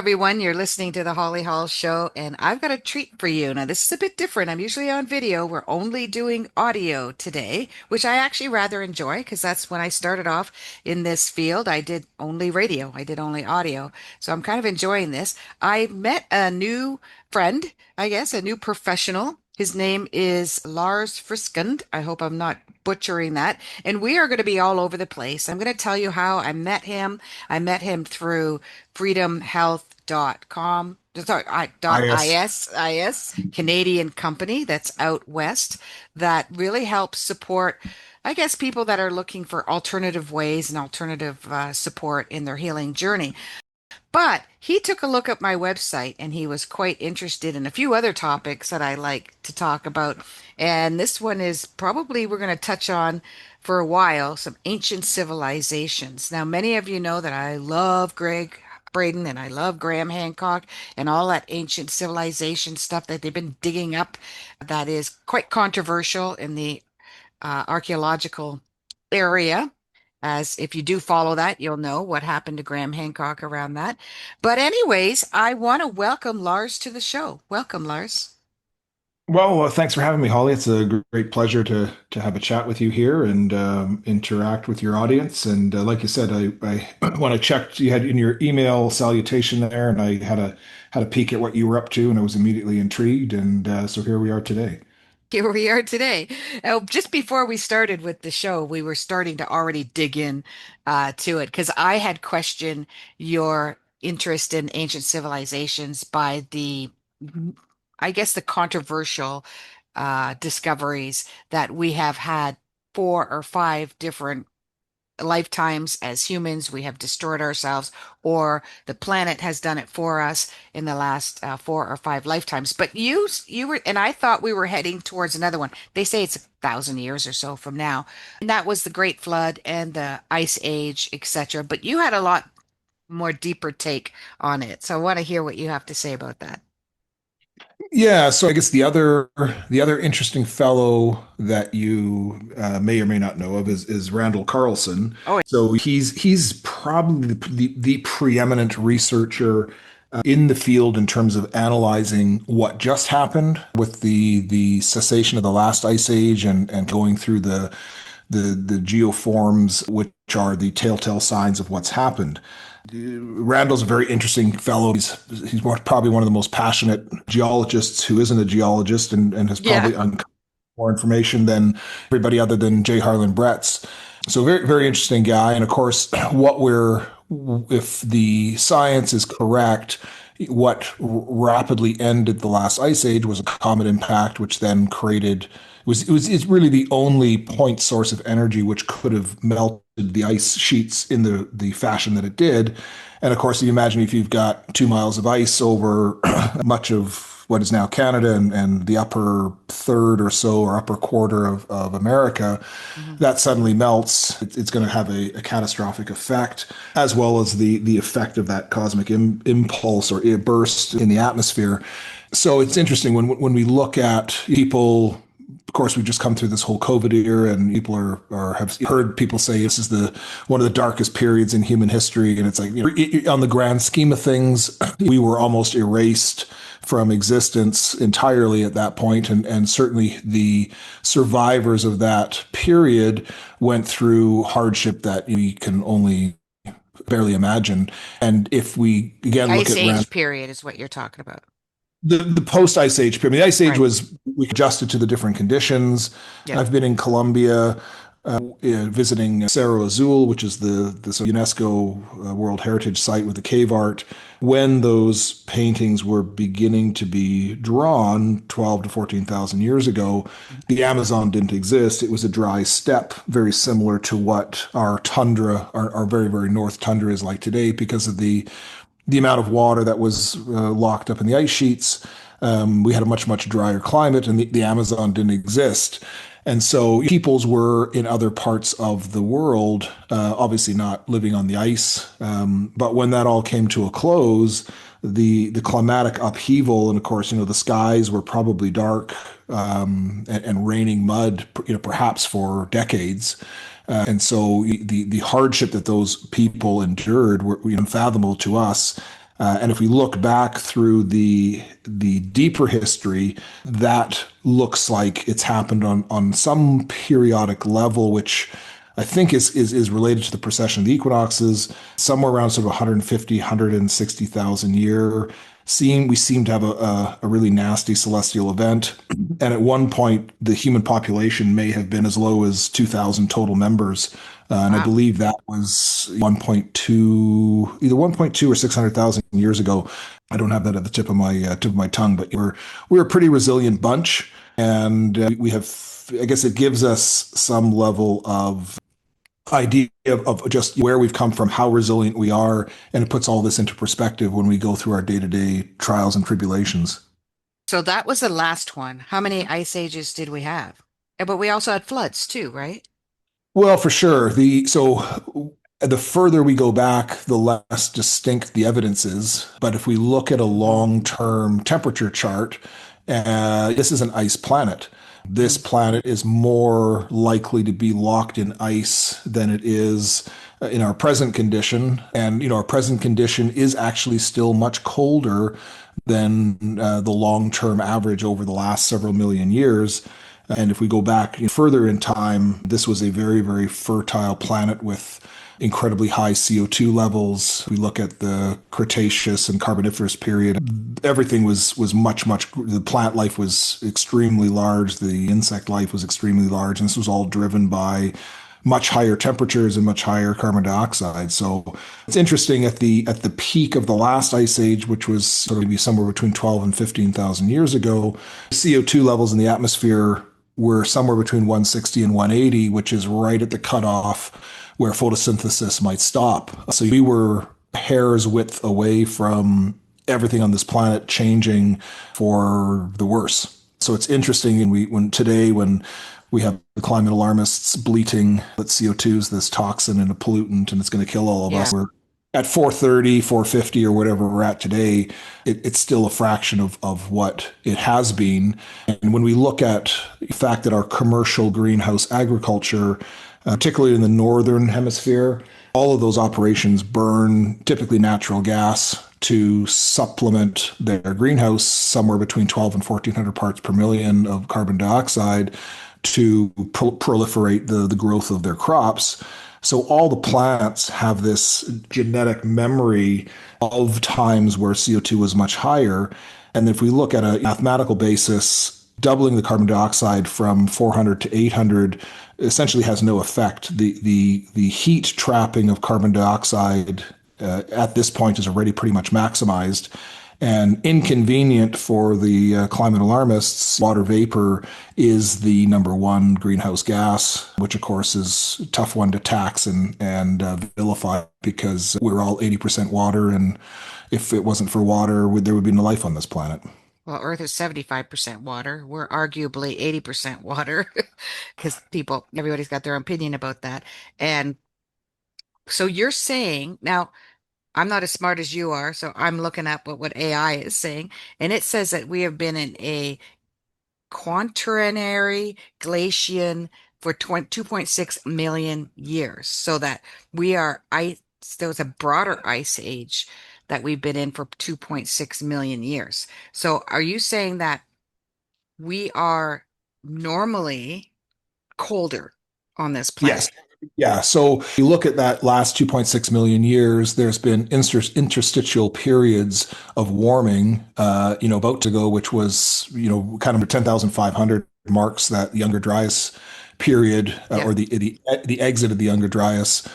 everyone. You're listening to the Holly Hall Show, and I've got a treat for you. Now, this is a bit different. I'm usually on video. We're only doing audio today, which I actually rather enjoy because that's when I started off in this field. I did only radio, I did only audio. So I'm kind of enjoying this. I met a new friend, I guess, a new professional. His name is Lars Friskund. I hope I'm not butchering that. And we are going to be all over the place. I'm going to tell you how I met him. I met him through freedomhealth.com. Sorry, IS. .is, Canadian company that's out west that really helps support, I guess, people that are looking for alternative ways and alternative support in their healing journey. But he took a look at my website and he was quite interested in a few other topics that I like to talk about. And this one is probably we're going to touch on for a while some ancient civilizations. Now, many of you know that I love Greg Braden and I love Graham Hancock and all that ancient civilization stuff that they've been digging up that is quite controversial in the archaeological area. As if you do follow that, you'll know what happened to Graham Hancock around that. But, anyways, I want to welcome Lars to the show. Welcome, Lars. Well, thanks for having me, Holly. It's a great pleasure to have a chat with you here and interact with your audience. And like you said, I when I checked, you had in your email salutation there, and I had a peek at what you were up to, and I was immediately intrigued. And so here we are today. Here we are today. Just before we started with the show, we were starting to already dig in to it because I had questioned your interest in ancient civilizations by I guess, the controversial discoveries that we have had 4 or 5 different lifetimes as humans. We have destroyed ourselves, or the planet has done it for us in the last 4 or 5 lifetimes. But you were, and I thought we were heading towards another one. They say it's 1,000 years or so from now, and that was the Great Flood and the Ice Age, etc. But you had a lot more deeper take on it, so I want to hear what you have to say about that. Yeah, so I guess the other interesting fellow that you may or may not know of is Randall Carlson. Oh, So he's probably the preeminent researcher in the field in terms of analyzing what just happened with the cessation of the last ice age and going through the geoforms, which are the telltale signs of what's happened. Randall's a very interesting fellow. He's probably one of the most passionate geologists who isn't a geologist and has yeah. probably uncovered more information than everybody other than J. Harlan Bretz. So very, very interesting guy. And of course, if the science is correct, what rapidly ended the last ice age was a comet impact, which then created it's really the only point source of energy which could have melted the ice sheets in the fashion that it did. And of course, you imagine if you've got 2 miles of ice over much of what is now Canada and the upper third or so or upper quarter of America, Mhm. that suddenly melts. It's going to have a catastrophic effect, as well as the effect of that cosmic impulse or burst in the atmosphere. So it's interesting when we look at people. Of course, we've just come through this whole COVID era, and people have heard people say this is the one of the darkest periods in human history. And it's like, on the grand scheme of things, we were almost erased from existence entirely at that point, and certainly the survivors of that period went through hardship that we can only barely imagine. And if we The again look Ice at Rand Age period is what you're talking about. the post Ice Age period. The Ice Age Right. was we adjusted to the different conditions. Yeah. I've been in Colombia visiting Cerro Azul, which is the UNESCO World Heritage Site with the cave art. When those paintings were beginning to be drawn 12 to 14,000 years ago, the Amazon didn't exist. It was a dry steppe, very similar to what our tundra, our very, very north tundra is like today because of the amount of water that was locked up in the ice sheets. We had a much, much drier climate, and the Amazon didn't exist. And so peoples were in other parts of the world, obviously not living on the ice. But when that all came to a close, the climatic upheaval, and of course, the skies were probably dark and raining mud, perhaps for decades. And so the hardship that those people endured were unfathomable to us. And if we look back through the deeper history, that looks like it's happened on some periodic level, which I think is related to the precession of the equinoxes, somewhere around sort of 150, 160,000 year. We seem to have a really nasty celestial event. And at one point, the human population may have been as low as 2,000 total members. And I Wow. believe that was 1.2, either 1.2 or 600,000 years ago. I don't have that at the tip of my tongue, but we're a pretty resilient bunch. And we have, I guess it gives us some level of idea of just where we've come from, how resilient we are, and it puts all this into perspective when we go through our day-to-day trials and tribulations. So that was the last one. How many ice ages did we have? But we also had floods too, right? Well, for sure. The further we go back, the less distinct the evidence is. But if we look at a Mm, long-term temperature chart, this is an ice planet. This mm. planet is more likely to be locked in ice than it is in our present condition. And, our present condition is actually still much colder than the long-term average over the last several million years. And if we go back further in time, this was a very, very fertile planet with incredibly high CO2 levels. We look at the Cretaceous and Carboniferous period. Everything was much. The plant life was extremely large. The insect life was extremely large, and this was all driven by much higher temperatures and much higher carbon dioxide. So it's interesting at the peak of the last ice age, which was sort of maybe somewhere between 12 and 15,000 years ago, CO2 levels in the atmosphere were somewhere between 160 and 180, which is right at the cutoff where photosynthesis might stop. So we were hair's width away from everything on this planet changing for the worse. So it's interesting, and when we have the climate alarmists bleating that CO2 is this toxin and a pollutant and it's going to kill all of Yeah. us. We're at 430, 450, or whatever we're at today. It's still a fraction of what it has been. And when we look at the fact that our commercial greenhouse agriculture, particularly in the northern hemisphere, all of those operations burn typically natural gas to supplement their greenhouse, somewhere between 12 and 1400 parts per million of carbon dioxide to proliferate the growth of their crops. So all the plants have this genetic memory of times where CO2 was much higher. And if we look at a mathematical basis, doubling the carbon dioxide from 400 to 800 essentially has no effect. The heat trapping of carbon dioxide at this point is already pretty much maximized. And inconvenient for the climate alarmists, water vapor is the number one greenhouse gas, which of course is a tough one to tax and vilify because we're all 80% water. And if it wasn't for water, there would be no life on this planet. Well, Earth is 75% water. We're arguably 80% water because everybody's got their opinion about that. And so you're saying, now, I'm not as smart as you are, so I'm looking up what AI is saying, and it says that we have been in a quaternary glaciation for 2.6 million years, so that we are ice. There was a broader ice age that we've been in for 2.6 million years. So are you saying that we are normally colder on this planet? Yes. Yeah. So you look at that last 2.6 million years, there's been interstitial periods of warming, about to go, which was, kind of 10,500 marks that Younger Dryas period, Yeah. or the exit of the Younger Dryas,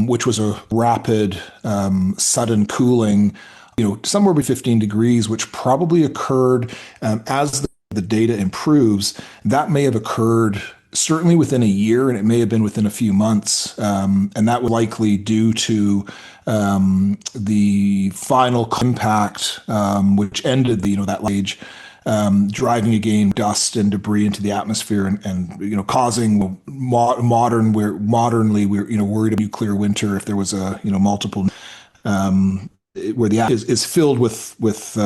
which was a rapid, sudden cooling, somewhere between 15 degrees, which probably occurred as the data improves. That may have occurred certainly within a year, and it may have been within a few months. And that was likely due to the final impact, which ended that age, driving again dust and debris into the atmosphere and causing modernly we're worried about nuclear winter if there was a multiple where the atmosphere is filled with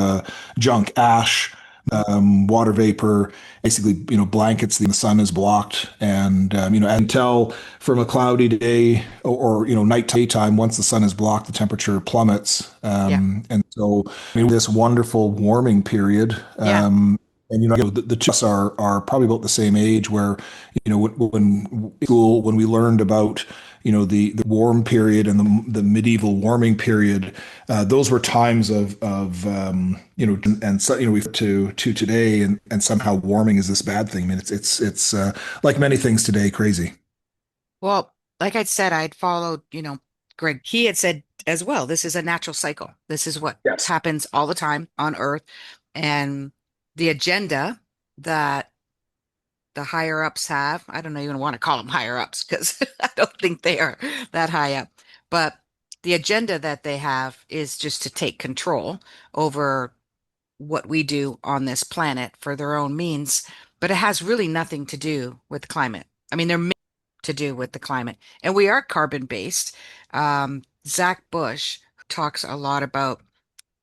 junk ash water vapor basically, blankets the sun is blocked. And, and tell from a cloudy day or night daytime, once the sun is blocked, the temperature plummets. Yeah. And so, this wonderful warming period. Yeah. And the two of us are probably about the same age where when school when we learned about the warm period and the medieval warming period, those were times of and so we to today, and somehow warming is this bad thing. I mean, it's like many things today, crazy. Well, like I said, I'd followed, Greg. He had said as well, this is a natural cycle. This is what Yes. happens all the time on Earth. And the agenda that the higher ups have, I don't even want to call them higher ups because I don't think they are that high up. But the agenda that they have is just to take control over what we do on this planet for their own means, but it has really nothing to do with climate. I mean, they're meant to do with the climate, and we are carbon based. Zach Bush talks a lot about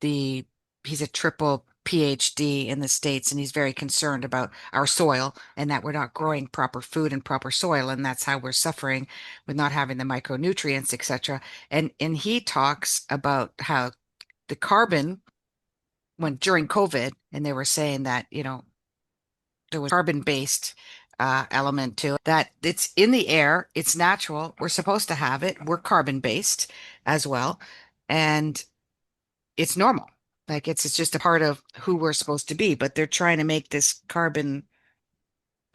the, he's a triple PhD in the States, and he's very concerned about our soil and that we're not growing proper food in proper soil, and that's how we're suffering with not having the micronutrients, etc. And he talks about how the carbon when during COVID, and they were saying that, there was carbon-based element to it, that it's in the air, it's natural, we're supposed to have it, we're carbon-based as well, and it's normal. Like it's just a part of who we're supposed to be, but they're trying to make this carbon,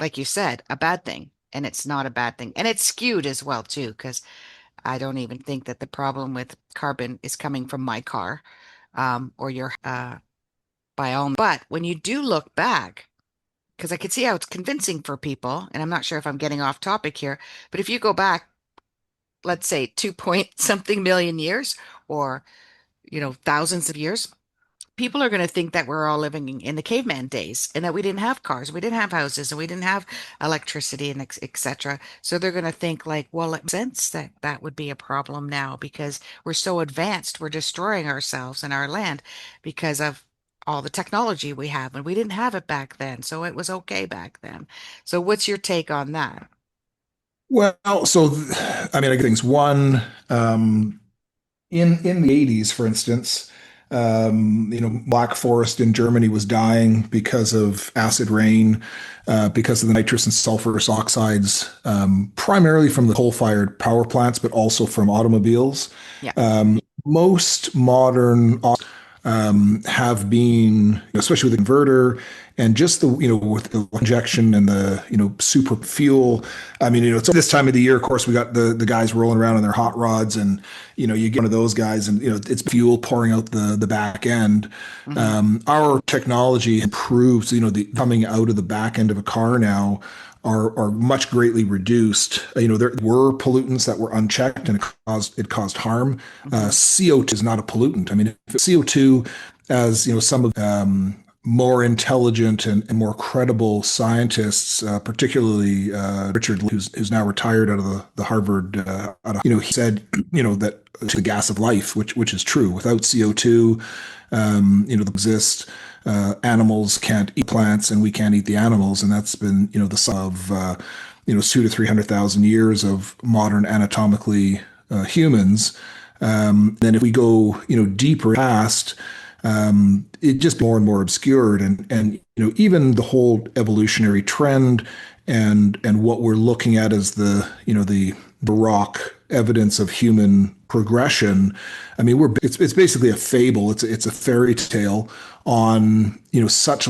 like you said, a bad thing. And it's not a bad thing. And it's skewed as well, too, because I don't even think that the problem with carbon is coming from my car, or your by all. But when you do look back, because I could see how it's convincing for people, and I'm not sure if I'm getting off topic here, but if you go back, let's say 2 point something million years, or thousands of years, people are going to think that we're all living in the caveman days and that we didn't have cars, we didn't have houses, and we didn't have electricity and etc. So they're going to think like, well, it makes sense that that would be a problem now because we're so advanced, we're destroying ourselves and our land because of all the technology we have, and we didn't have it back then. So it was okay back then. So what's your take on that? Well, so I mean, I get things. One, in the 80s, for instance, Black Forest in Germany was dying because of acid rain, because of the nitrous and sulfurous oxides, primarily from the coal-fired power plants, but also from automobiles. Yeah. Most modern have been, especially with the inverter and just with the injection and the, super fuel. I mean, it's this time of the year, of course, we got the guys rolling around in their hot rods and, you get one of those guys and, it's fuel pouring out the back end. Hmm. Our technology improves, the coming out of the back end of a car now are much greatly reduced. There were pollutants that were unchecked and it caused harm. Hmm. CO2 is not a pollutant. I mean, if CO2, as some of more intelligent and more credible scientists, particularly Richard, who's now retired out of the Harvard, he said, that to the gas of life, which is true. Without CO2, exist. Animals can't eat plants, and we can't eat the animals, and that's been the sum of 200 to 300,000 years of modern anatomically humans. Then if we go deeper past, it just more and more obscured, and even the whole evolutionary trend and what we're looking at as the rock evidence of human progression. I mean, it's basically a fable. It's a fairy tale on such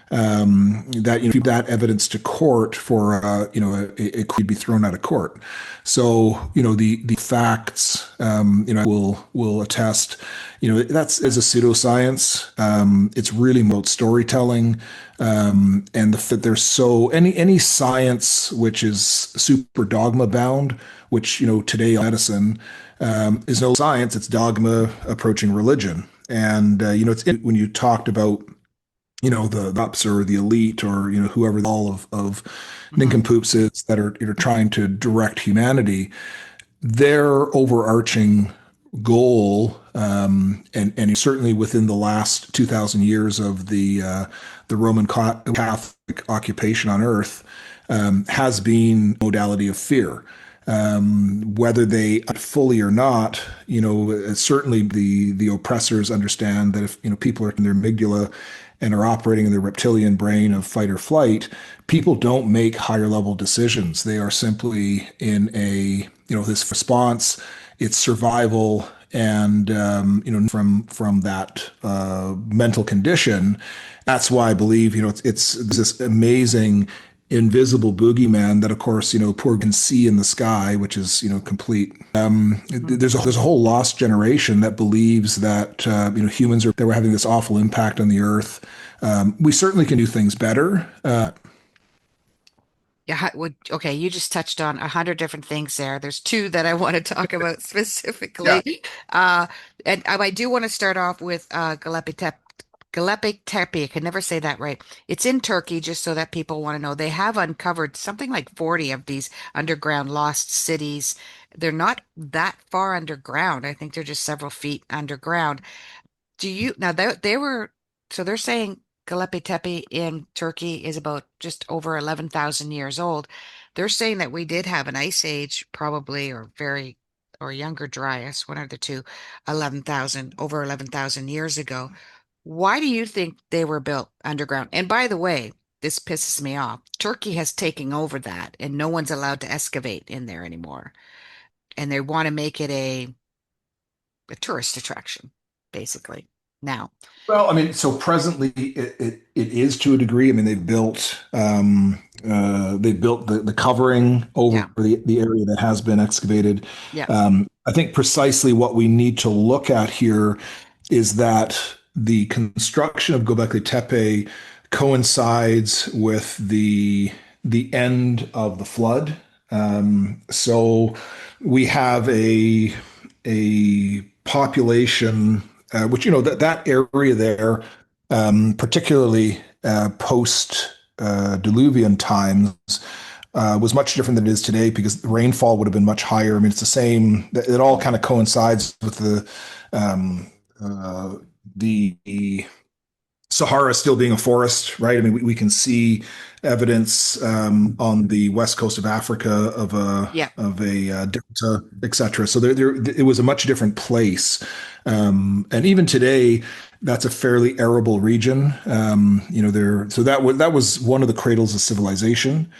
that that evidence to court for it could be thrown out of court. So the facts will attest. That's as a pseudoscience. It's really about storytelling, and the that there's so any science which is super dogma bound, which today medicine is no science. It's dogma approaching religion. And when you talked about the ups or the elite or whoever all of Hmm. nincompoops is that are trying to direct humanity, their overarching goal, and certainly within the last 2,000 years of the Roman Catholic occupation on Earth, has been modality of fear. Whether they fully or not, certainly the oppressors understand that if people are in their amygdala and are operating in their reptilian brain of fight or flight, people don't make higher level decisions. They are simply in a this response. It's survival, and from that mental condition. That's why I believe it's this amazing invisible boogeyman that, of course, poor can see in the sky, which is complete. There's a whole lost generation that believes that humans are they were having this awful impact on the earth. We certainly can do things better. Yeah, okay, you just touched on 100 different things there. There's two that I want to talk about Yeah. specifically. Uh, and I do want to start off with Göbekli Tepe. I can never say that right. It's in Turkey, just so that people want to know. They have uncovered something like 40 of these underground lost cities. They're not that far underground. I think they're just several feet underground. Do you now they were so they're saying Göbekli Tepe in Turkey is about just over 11,000 years old. They're saying that we did have an ice age, probably, or very or younger Dryas, one of the two, 11,000 over 11,000 years ago. Why do you think they were built underground? And by the way, this pisses me off. Turkey has taken over that, and no one's allowed to excavate in there anymore. And they want to make it a tourist attraction, basically. Now, Well, I mean, so presently it is to a degree. I mean, they built the covering over yeah, the area that has been excavated. yeah, I think precisely what we need to look at here is that the construction of Göbekli Tepe coincides with the end of the flood. So we have a population, which that area there, particularly post diluvian times, was much different than it is today because the rainfall would have been much higher. I mean, it's the same. It all kind of coincides with um, uh, the Sahara still being a forest, right? I mean, we can see evidence on the west coast of Africa of a yeah. delta, etc. So it was a much different place, and even today, that's a fairly arable region. So that was one of the cradles of civilization.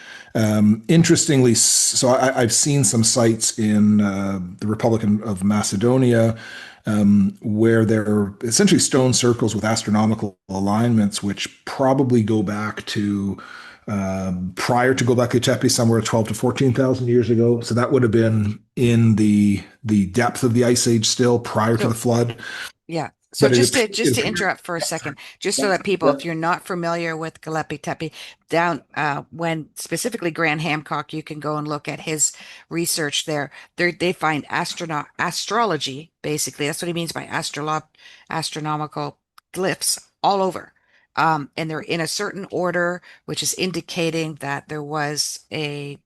Interestingly, so I've seen some sites in the Republic of Macedonia, where they're essentially stone circles with astronomical alignments, which probably go back to prior to Göbekli Tepe, somewhere 12 to 14,000 years ago. So that would have been in the depth of the ice age still prior to So the flood. yeah. So But just it to appears. interrupt for a second, just so that people, if you're not familiar with Gillespie Tepe, down when specifically Grant Hancock, you can go and look at his research there. They find astrology, basically. That's what he means by astronomical glyphs all over. And they're in a certain order, which is indicating that there was a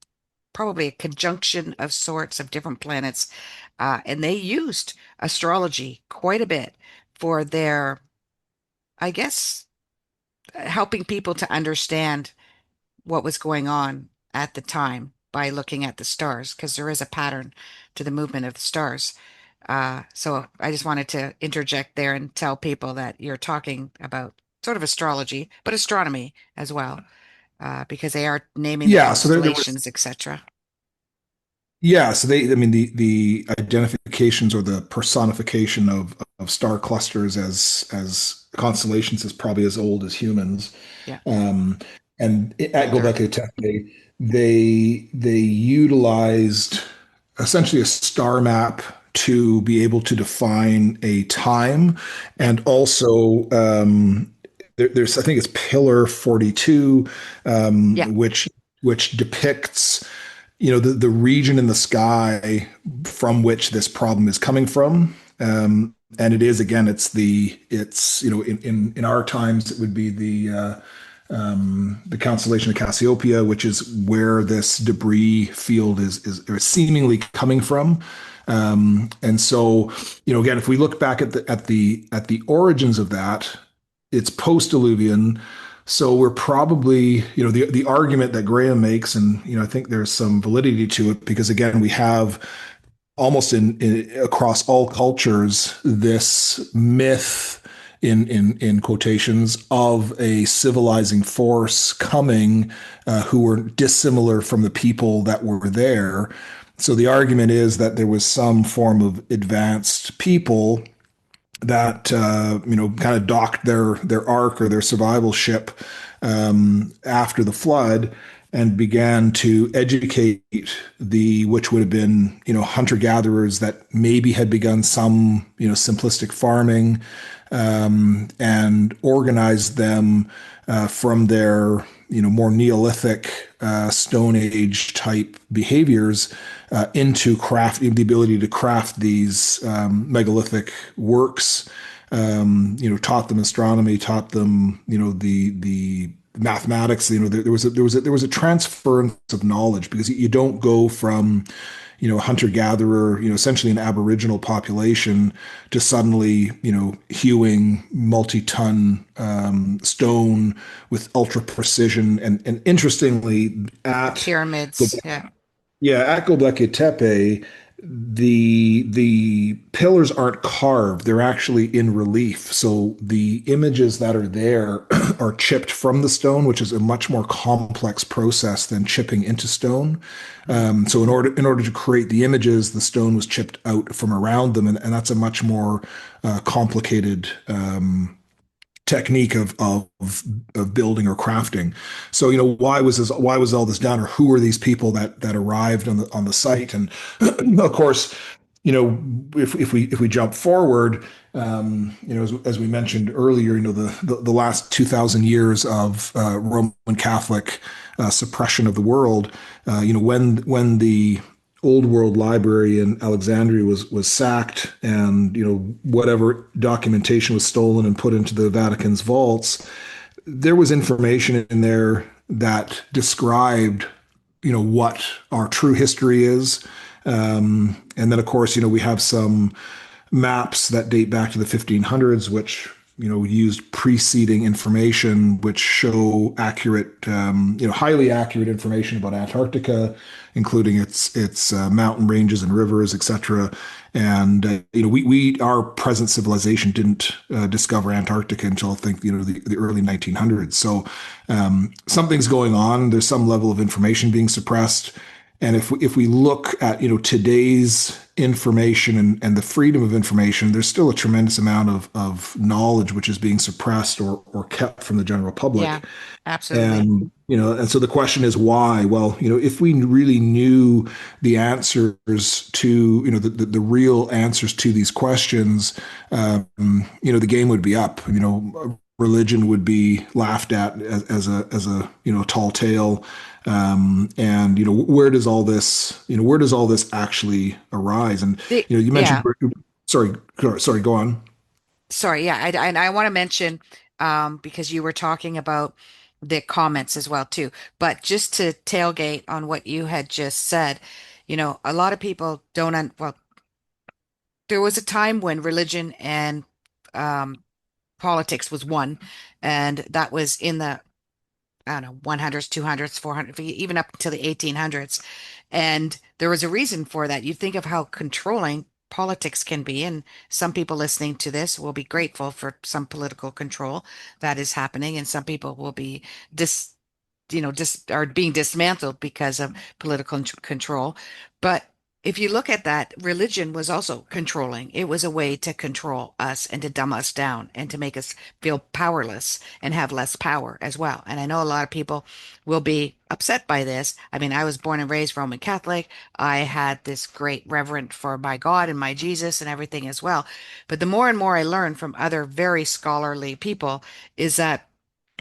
probably a conjunction of sorts of different planets. And they used astrology quite a bit for their, I guess, helping people to understand what was going on at the time by looking at the stars, because there is a pattern to the movement of the stars. So I just wanted to interject there and tell people that you're talking about sort of astrology, but astronomy as well, because they are naming the Yeah, so there was. constellations, etc. Yeah, so I mean, the identifications or the personification of star clusters as constellations is probably as old as humans. Yeah, Um, and at older. Göbekli Tepe, they utilized essentially a star map to be able to define a time, Yeah, and also there's I think it's Pillar 42, yeah. which depicts the region in the sky from which this problem is coming from. And it is, again, it's in our times it would be the constellation of Cassiopeia, which is where this debris field is seemingly coming from. And so, again, if we look back at the origins of that, it's post-Diluvian. So we're probably, the argument that Graham makes, and I think there's some validity to it because again, we have almost in across all cultures this myth in quotations of a civilizing force coming who were dissimilar from the people that were there. So the argument is that there was some form of advanced people that kind of docked their ark or their survival ship after the flood and began to educate the which would have been hunter gatherers that maybe had begun some simplistic farming and organized them from their more Neolithic Stone Age type behaviors into craft the ability to craft these megalithic works. Taught them astronomy, taught them the mathematics. There was a transference of knowledge because you don't go from hunter gatherer, essentially an aboriginal population to suddenly, hewing multi-ton stone with ultra precision. And interestingly, at Pyramids. Yeah. yeah, at Göbekli Tepe, the pillars aren't carved; they're actually in relief. So the images that are there are chipped from the stone, which is a much more complex process than chipping into stone. So in order to create the images, the stone was chipped out from around them, and that's a much more complicated technique of building or crafting. So why was all this done, or who were these people that arrived on the site? And of course, if we jump forward, as we mentioned earlier, the last 2,000 years of Roman Catholic suppression of the world, when the Old World Library in Alexandria was sacked, and whatever documentation was stolen and put into the Vatican's vaults, there was information in there that described what our true history is. And then of course we have some maps that date back to the 1500s, which used preceding information which show accurate, highly accurate information about Antarctica, including its mountain ranges and rivers, etc. And we our present civilization didn't discover Antarctica until I think the early 1900s. So something's going on. There's some level of information being suppressed. And if we look at today's information and the freedom of information, there's still a tremendous amount of knowledge which is being suppressed or kept from the general Yeah, public. absolutely. And so the question is why? Well, if we really knew the answers to, the real answers to these questions, the game would be up. Religion would be laughed at as a tall tale. And where does all this actually arise? And you mentioned, Yeah. sorry, sorry, go on. Sorry. Yeah. And I want to mention, because you were talking about the comments as well too, but just to tailgate on what you had just said, a lot of people don't, well, there was a time when religion and um, politics was one, and that was in the I don't know, 100s, 200s, 400, even up to the 1800s. And there was a reason for that. You think of how controlling politics can be, and some people listening to this will be grateful for some political control that is happening, and some people will be dis, are being dismantled because of political control. But if you look at that, religion was also controlling. It was a way to control us and to dumb us down and to make us feel powerless and have less power as well. And I know a lot of people will be upset by this. I mean, I was born and raised Roman Catholic. I had this great reverence for my God and my Jesus and everything as well. But the more and more I learn from other very scholarly people is that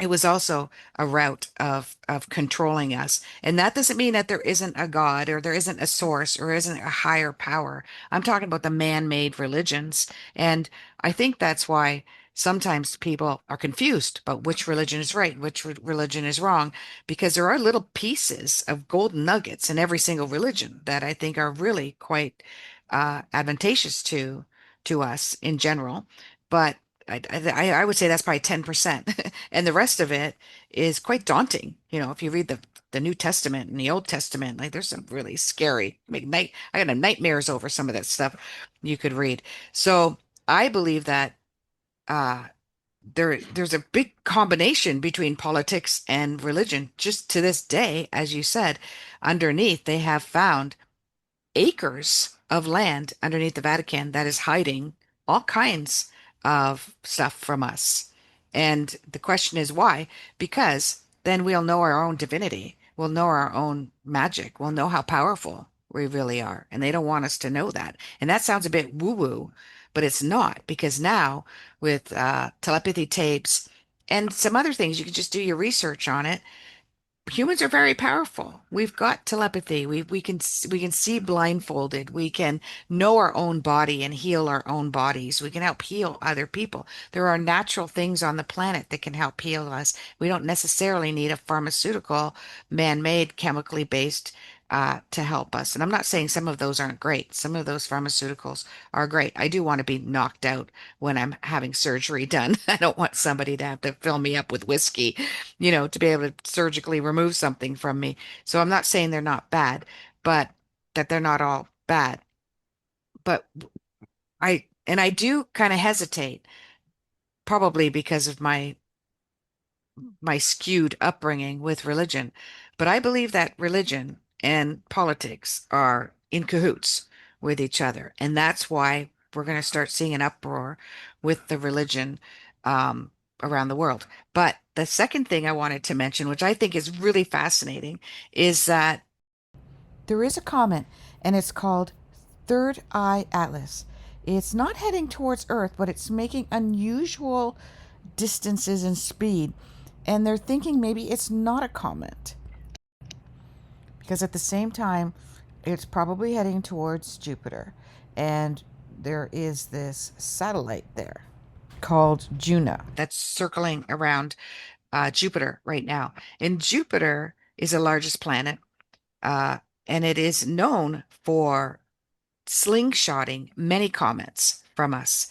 it was also a route of controlling us. And that doesn't mean that there isn't a God or there isn't a source or isn't a higher power. I'm talking about the man-made religions. And I think that's why sometimes people are confused about which religion is right, which religion is wrong, because there are little pieces of golden nuggets in every single religion that I think are really quite advantageous to us in general. But I would say that's probably 10%. And the rest of it is quite daunting. If you read the New Testament and the Old Testament, like there's some really scary, I got nightmares over some of that stuff you could read. So I believe that uh, there's a big combination between politics and religion. Just to this day, as you said, underneath they have found acres of land underneath the Vatican that is hiding all kinds of stuff from us. And the question is why? Because then we'll know our own divinity. We'll know our own magic. We'll know how powerful we really are. And they don't want us to know that. And that sounds a bit woo-woo, but it's not, because now with telepathy tapes and some other things, you can just do your research on it. Humans are very powerful. We've got telepathy. We can see blindfolded. We can know our own body and heal our own bodies. We can help heal other people. There are natural things on the planet that can help heal us. We don't necessarily need a pharmaceutical, man-made, chemically based to help us. And I'm not saying some of those aren't great. Some of those pharmaceuticals are great. I do want to be knocked out when I'm having surgery done. I don't want somebody to have to fill me up with whiskey, to be able to surgically remove something from me. So I'm not saying they're not bad, but that they're not all bad. But I do kind of hesitate, probably because of my skewed upbringing with religion. But I believe that religion and politics are in cahoots with each other. And that's why we're going to start seeing an uproar with the religion around the world. But the second thing I wanted to mention, which I think is really fascinating, is that there is a comet and it's called Third Eye Atlas. It's not heading towards Earth, but it's making unusual distances and speed. And they're thinking maybe it's not a comet. Because at the same time, it's probably heading towards Jupiter. And there is this satellite there called Juno that's circling around Jupiter right now. And Jupiter is the largest planet, uh, and it is known for slingshotting many comets from us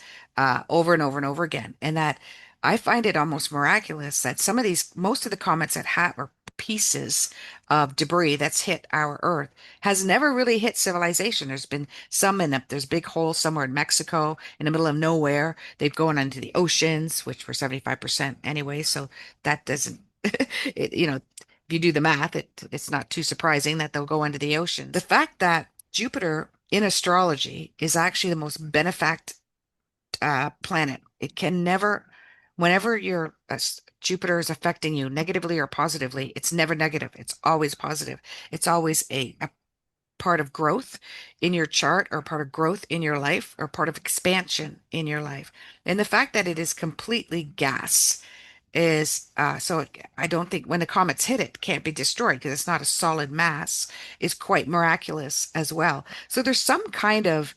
over and over and over again. And that I find it almost miraculous that most of the comets that have, or pieces of debris that's hit our Earth, has never really hit civilization. There's been some there's a big hole somewhere in Mexico in the middle of nowhere. They've gone into the oceans, which were 75% anyway. So that doesn't, if you do the math, it's not too surprising that they'll go into the ocean. The fact that Jupiter in astrology is actually the most benefact planet. It can never, whenever Jupiter is affecting you negatively or positively, it's never negative. It's always positive. It's always a part of growth in your chart, or part of growth in your life, or part of expansion in your life. And the fact that it is completely gas I don't think when the comets hit it, can't be destroyed because it's not a solid mass, is quite miraculous as well. So there's some kind of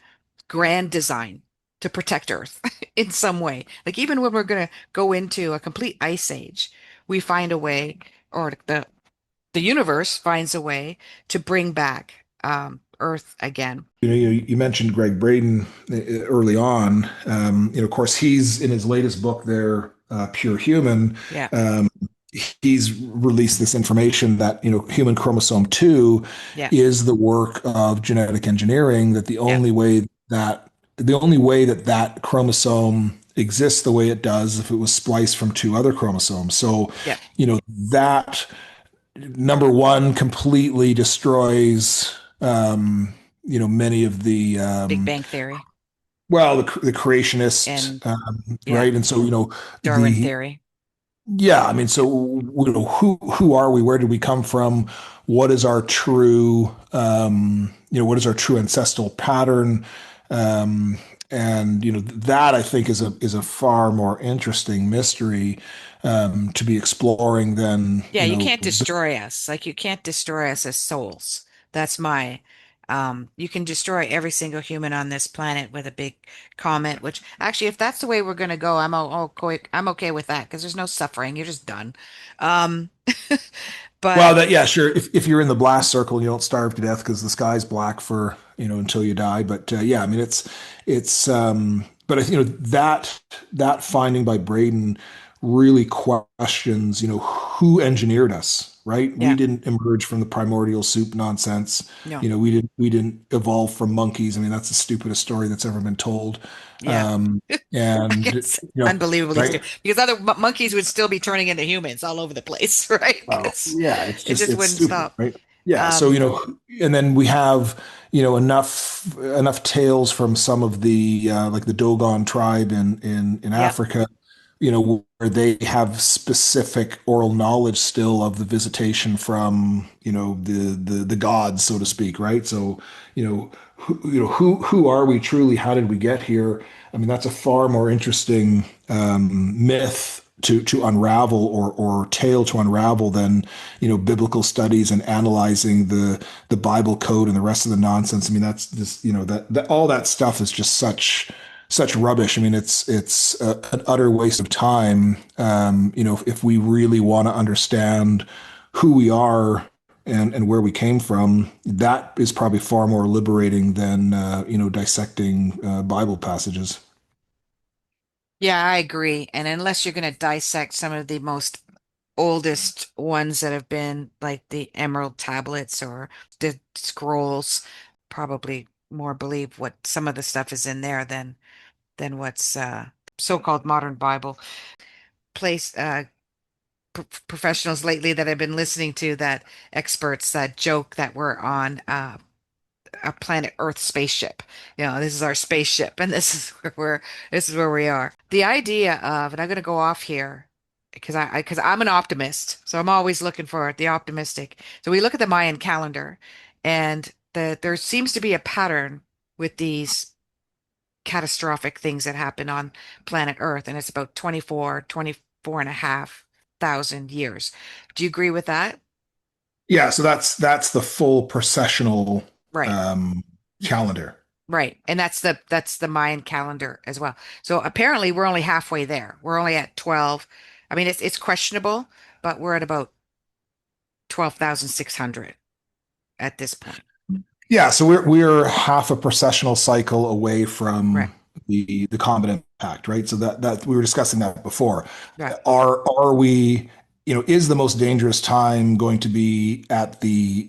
grand design to protect Earth in some way. Like even when we're going to go into a complete ice age, we find a way, or the universe finds a way to bring back Earth again. You mentioned Greg Braden early on. Of course, he's in his latest book there, Pure Human. Yeah, Um, he's released this information that, human chromosome 2 yeah, is the work of genetic engineering, that yeah, the only way that that chromosome exists the way it does if it was spliced from two other chromosomes. So, yeah. that number one completely destroys many of the Big Bang Theory the creationist, and yeah, right? And so, Darwin the theory. yeah, I mean, so who are we? Where did we come from? What is our true what is our true ancestral pattern? Um, and that, I think, is a far more interesting mystery to be exploring than Yeah, you can't destroy us. Like you can't destroy us as souls. That's my you can destroy every single human on this planet with a big comet, which actually if that's the way we're gonna go, I'm okay with that because there's no suffering. You're just done. Um But Well, that yeah, sure. If you're in the blast circle, you don't starve to death because the sky's black for until you die. But yeah, I mean it's but I that finding by Braden really questions who engineered us, right? We yeah, didn't emerge from the primordial soup nonsense. no, We didn't evolve from monkeys. I mean, that's the stupidest story that's ever been told. yeah. Um, I and guess unbelievably right. stupid because other monkeys would still be turning into humans all over the place, right? Well, Because yeah, it just it's wouldn't stupid, stop. right? Yeah, so Um, and then we have enough tales from some of the like the Dogon tribe in yeah, Africa, where they have specific oral knowledge still of the visitation from the gods, so to speak, right? So who are we truly? How did we get here? I mean, that's a far more interesting myth to unravel or tale to unravel than biblical studies and analyzing the Bible code and the rest of the nonsense. I mean, that's just that all that stuff is just such rubbish. I mean, it's an utter waste of time. If we really want to understand who we are and where we came from, that is probably far more liberating than dissecting Bible passages. yeah, I agree. And unless you're going to dissect some of the most oldest ones that have been like the Emerald tablets or the scrolls, probably more believe what some of the stuff is in there than what's so-called modern Bible. Place professionals lately that I've been listening to that experts that joke that we're on a planet Earth spaceship. This is our spaceship, and this is where we are. The idea of, and I'm going to go off here because I'm an optimist, so I'm always looking for the optimistic. So we look at the Mayan calendar, and there seems to be a pattern with these catastrophic things that happen on planet Earth, and it's about 24 and a half thousand years. Do you agree with that? Yeah, so that's the full processional Right. um, calendar. Right. And that's the Mayan calendar as well. So apparently we're only halfway there. We're only at 12. I mean, it's questionable, but we're at about 12,600 at this point. Yeah, so we're half a processional cycle away Right. from the comet impact, right? So that we were discussing that before. Right. Are we, is the most dangerous time going to be at the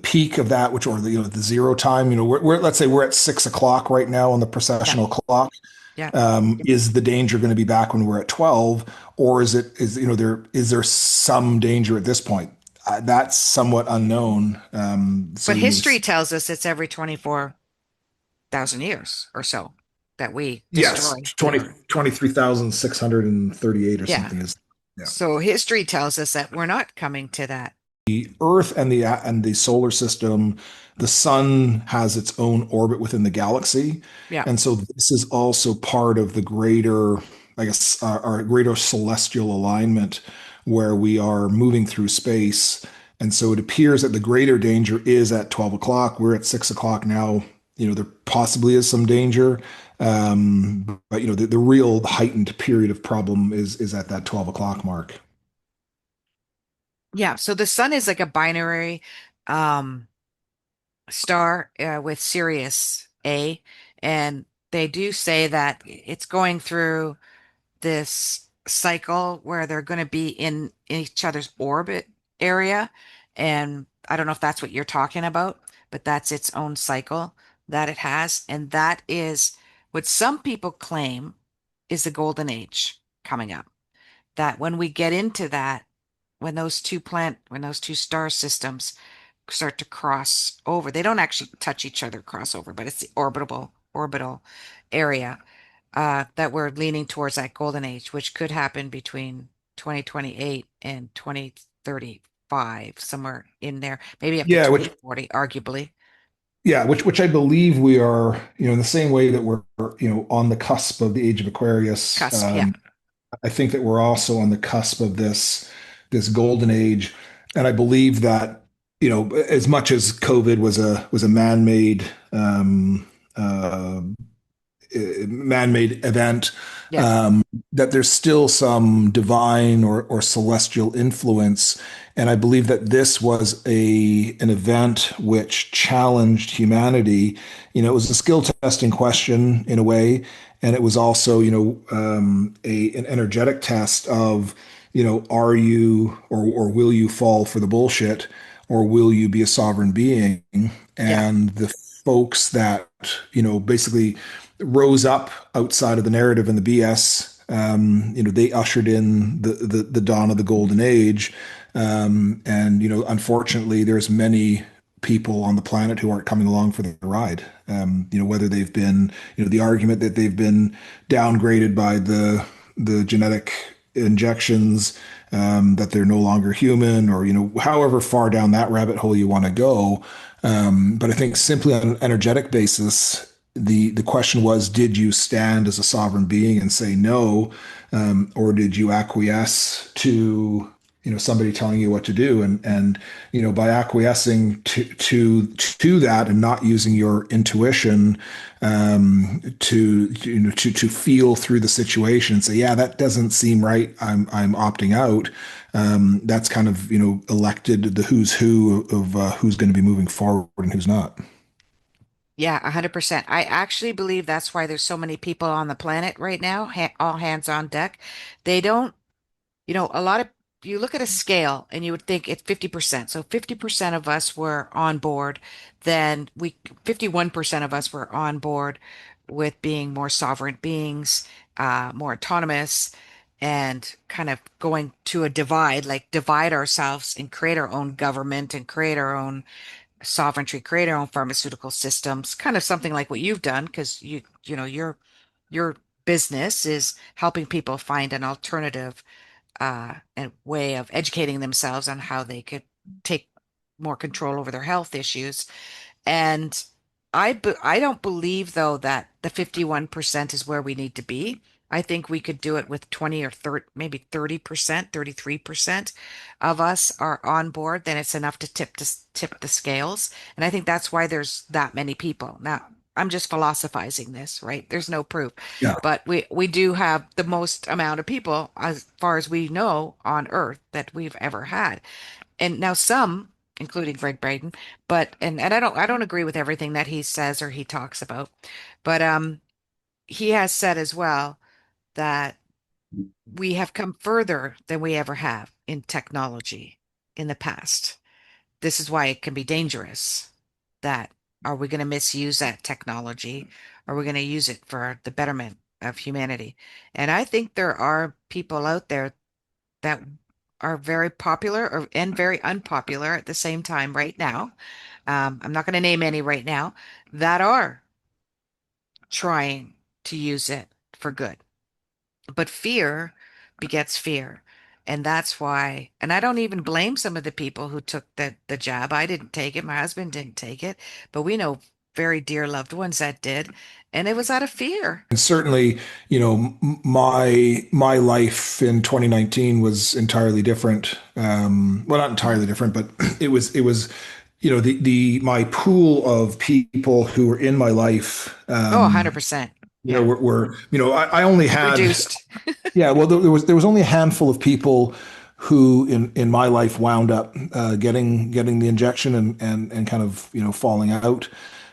peak of that, which or the zero time? Let's say we're at 6 o'clock right now on the Yeah. processional clock. Yeah. Is the danger going to be back when we're at 12, or is there some danger at this point? That's somewhat unknown. So But history tells us it's every 24,000 years or so that we yes, destroy the 20 Earth. 23,638 or Yeah. something is yeah. So history tells us that we're not coming to that. Earth and the solar system, the sun has its own orbit within the galaxy, Yeah. and so this is also part of the greater, I guess, our greater celestial alignment where we are moving through space. And so it appears that the greater danger is at 12 o'clock. We're at 6 o'clock now. There possibly is some danger, but the real heightened period of problem is at that 12 o'clock mark. Yeah. So the sun is like a binary um star with Sirius A, and they do say that it's going through this cycle where they're going to be in each other's orbit area. And I don't know if that's what you're talking about, but that's its own cycle that it has. And that is what some people claim is the golden age coming up. That when we get into that, when those two star systems start to cross over. They don't actually touch each other, cross over, but it's the orbital area that we're leaning towards that golden age, which could happen between 2028 and 2035, somewhere in there, maybe up to Yeah, which 2040, arguably. Yeah, which I believe we are, in the same way that we're, on the cusp of the age of Aquarius. Cusp, yeah. I think that we're also on the cusp of this golden age, and I believe that, as much as COVID was a man-made man-made event, Yeah. that there's still some divine or celestial influence. And I believe that this was an event which challenged humanity. It was a skill testing question in a way, and it was also, an energetic test of, are you or will you fall for the bullshit, or will you be a sovereign being? Yeah. And the folks that, basically rose up outside of the narrative and the BS, they ushered in the dawn of the golden age. And, unfortunately, there's many people on the planet who aren't coming along for the ride. Whether they've been, the argument that they've been downgraded by the genetic injections, that they're no longer human, or however far down that rabbit hole you want to go. But I think simply on an energetic basis, the question was, did you stand as a sovereign being and say no, or did you acquiesce to somebody telling you what to do? And by acquiescing to that and not using your intuition, to feel through the situation and say, yeah, that doesn't seem right, I'm opting out. That's kind of elected the who's who of who's going to be moving forward and who's not. Yeah, 100%. I actually believe that's why there's so many people on the planet right now, all hands on deck. They don't, a lot of you look at a scale and you would think it's 50%. So 50% of us were on board, then 51% of us were on board with being more sovereign beings, more autonomous, and kind of going to a divide, like divide ourselves and create our own government and create our own sovereignty, create our own pharmaceutical systems, kind of something like what you've done, because your business is helping people find an alternative and way of educating themselves on how they could take more control over their health issues. And I don't believe though that the 51% is where we need to be. I think we could do it with 20 or 30, maybe 30%, 33% of us are on board, then it's enough to tip the scales. And I think that's why there's that many people. Now, I'm just philosophizing this, right? There's no proof. Yeah. But we do have the most amount of people, as far as we know, on Earth that we've ever had. And now some, including Greg Braden, but and I don't agree with everything that he says or he talks about, but he has said as well that we have come further than we ever have in technology in the past. This is why it can be dangerous. That are we going to misuse that technology? Are we going to use it for the betterment of humanity? And I think there are people out there that are very popular and very unpopular at the same time right now. I'm not going to name any right now that are trying to use it for good. But fear begets fear. And that's why, and I don't even blame some of the people who took the jab. I didn't take it. My husband didn't take it, but we know very dear loved ones that did, and it was out of fear. And certainly, my life in 2019 was entirely different. Well, not entirely different, but it was, the my pool of people who were in my life, Oh, 100%. Yeah. I only had, Reduced. yeah, well, there was only a handful of people who in my life wound up getting the injection and kind of falling out.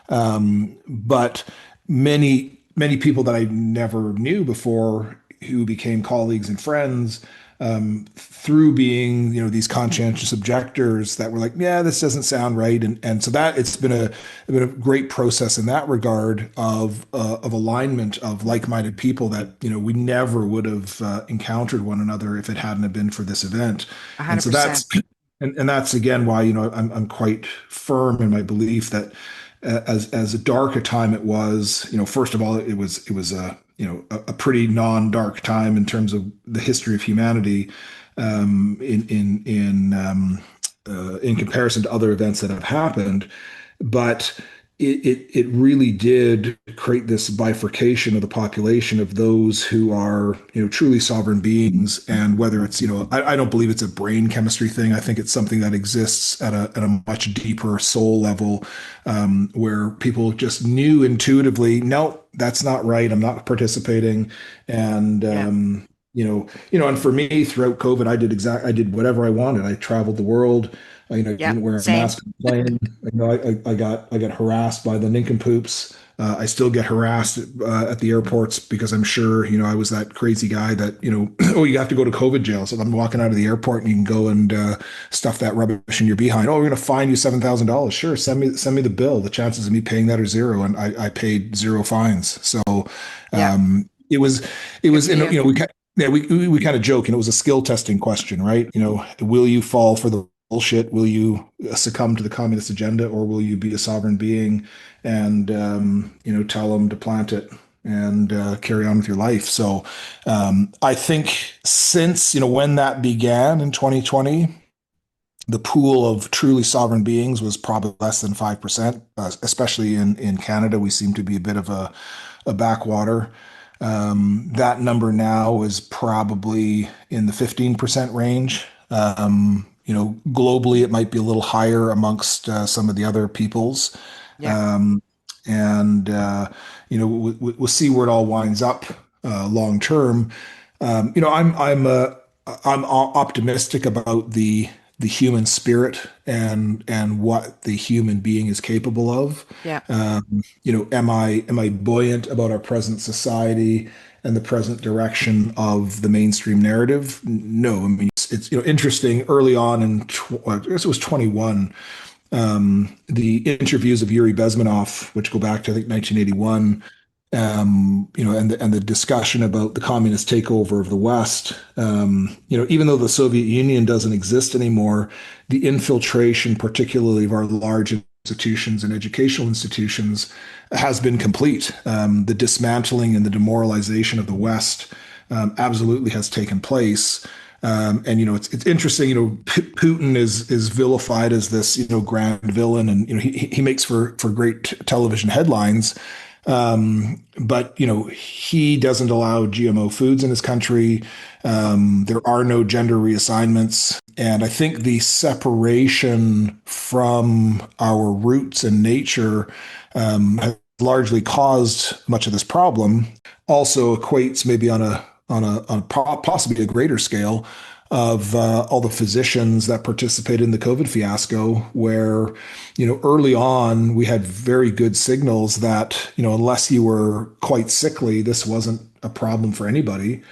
But many people that I never knew before who became colleagues and friends, through being these conscientious objectors that were like, yeah, this doesn't sound right, and so that it's been a great process in that regard of alignment of like-minded people that we never would have encountered one another if it hadn't have been for this event. And so 100%. and that's again why I'm quite firm in my belief that as dark a time it was, first of all, it was a pretty non-dark time in terms of the history of humanity, in comparison to other events that have happened. But it really did create this bifurcation of the population of those who are, truly sovereign beings. And whether it's, I don't believe it's a brain chemistry thing. I think it's something that exists at a much deeper soul level, where people just knew intuitively, no, that's not right. I'm not participating. And, Yeah. and for me throughout COVID, I did whatever I wanted. I traveled the world. I Yeah. didn't wear a Same. mask on the plane. I got harassed by the nincompoops. I still get harassed at the airports because I'm sure, I was that crazy guy that, oh, you have to go to COVID jail. So I'm walking out of the airport and you can go and stuff that rubbish in your behind. Oh, we're going to fine you $7,000. Sure, send me the bill. The chances of me paying that are zero, and I paid zero fines. So Yeah. it was it Good was for in, you. we kind of joke, and it was a skill testing question, right? Will you fall for the bullshit? Will you succumb to the communist agenda, or will you be a sovereign being and tell them to plant it and carry on with your life? So I think since when that began in 2020, the pool of truly sovereign beings was probably less than 5%, especially in Canada. We seem to be a bit of a backwater. That number now is probably in the 15% range. Globally, it might be a little higher amongst some of the other peoples. Yeah. Um, and, we'll see where it all winds up long term. I'm optimistic about the human spirit and what the human being is capable of. Yeah. Am I buoyant about our present society and the present direction of the mainstream narrative? No. I mean, it's interesting. Early on I guess it was 21, the interviews of Yuri Bezmenov, which go back to I think 1981, and the discussion about the communist takeover of the West. Even though the Soviet Union doesn't exist anymore, the infiltration, particularly of our large institutions and educational institutions, has been complete. The dismantling and the demoralization of the West absolutely has taken place. And it's interesting. Putin is vilified as this grand villain, and he makes for great television headlines. But he doesn't allow GMO foods in his country. There are no gender reassignments, and I think the separation from our roots and nature has largely caused much of this problem. Also equates maybe on possibly a greater scale of all the physicians that participated in the COVID fiasco, where, early on we had very good signals that, unless you were quite sickly, this wasn't a problem for anybody.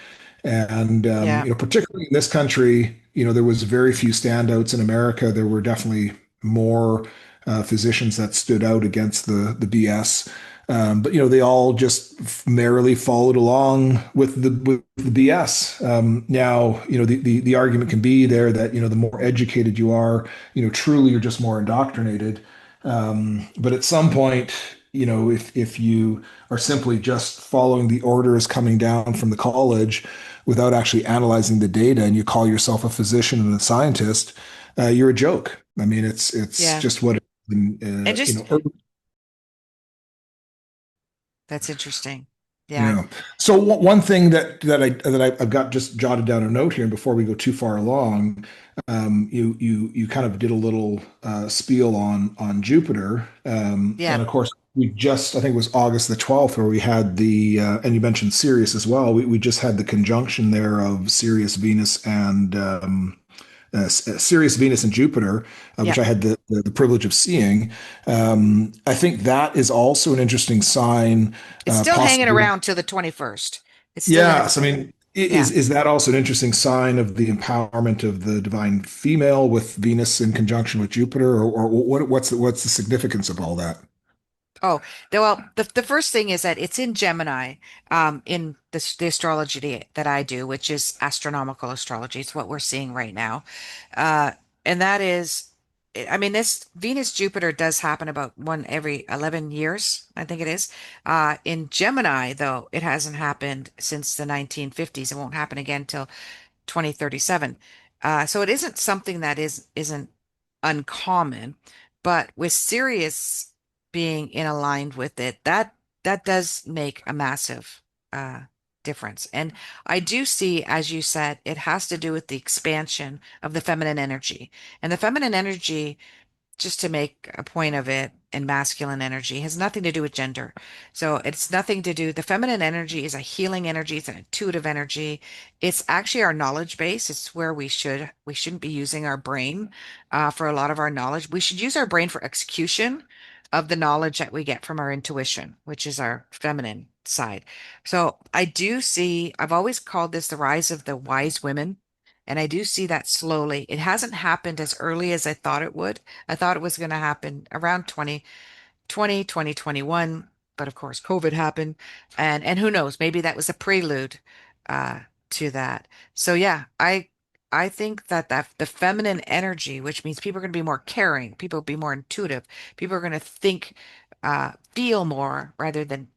And, Yeah. particularly in this country, there was very few standouts. In America, there were definitely more physicians that stood out against the BS. But they all just merrily followed along with the BS. Now the argument can be there that the more educated you are, truly you're just more indoctrinated. But at some point, if you are simply just following the orders coming down from the college without actually analyzing the data, and you call yourself a physician and a scientist, you're a joke. I mean, it's Yeah. just what. And just that's interesting. Yeah. Yeah. So one thing I've got just jotted down a note here, and before we go too far along, you kind of did a little spiel on Jupiter, Yeah. and of course we just, I think it was August the 12th, where we had the and you mentioned Sirius as well. We just had the conjunction there of Sirius, Venus, and Sirius, Venus, and Jupiter, Yeah. which I had the privilege of seeing. I think that is also an interesting sign, It's still hanging possibly. around till the 21st. It's still gonna Yes, I mean, yeah. is that also an interesting sign of the empowerment of the divine female with Venus in conjunction with Jupiter, or what's the significance of all that? Oh, the first thing is that it's in Gemini, in the astrology that I do, which is astronomical astrology. It's what we're seeing right now. Uh, and that is, I mean, this Venus Jupiter does happen about one every 11 years, I think it is. In Gemini, though, it hasn't happened since the 1950s. It won't happen again till 2037. So it isn't something that isn't uncommon, but with Sirius being in aligned with it, that does make a massive uh difference. And I do see, as you said, it has to do with the expansion of the feminine energy. And the feminine energy, just to make a point of it, and masculine energy has nothing to do with gender. So it's nothing to do, the feminine energy is a healing energy, it's an intuitive energy. It's actually our knowledge base. It's where we shouldn't be using our brain for a lot of our knowledge. We should use our brain for execution of the knowledge that we get from our intuition, which is our feminine side. So I do see, I've always called this the rise of the wise women. And I do see that slowly. It hasn't happened as early as I thought it would. I thought it was going to happen around 2020, 2021, but of course COVID happened. And who knows, maybe that was a prelude uh to that. So yeah, I think that the feminine energy, which means people are going to be more caring, people will be more intuitive, people are going to think feel more rather than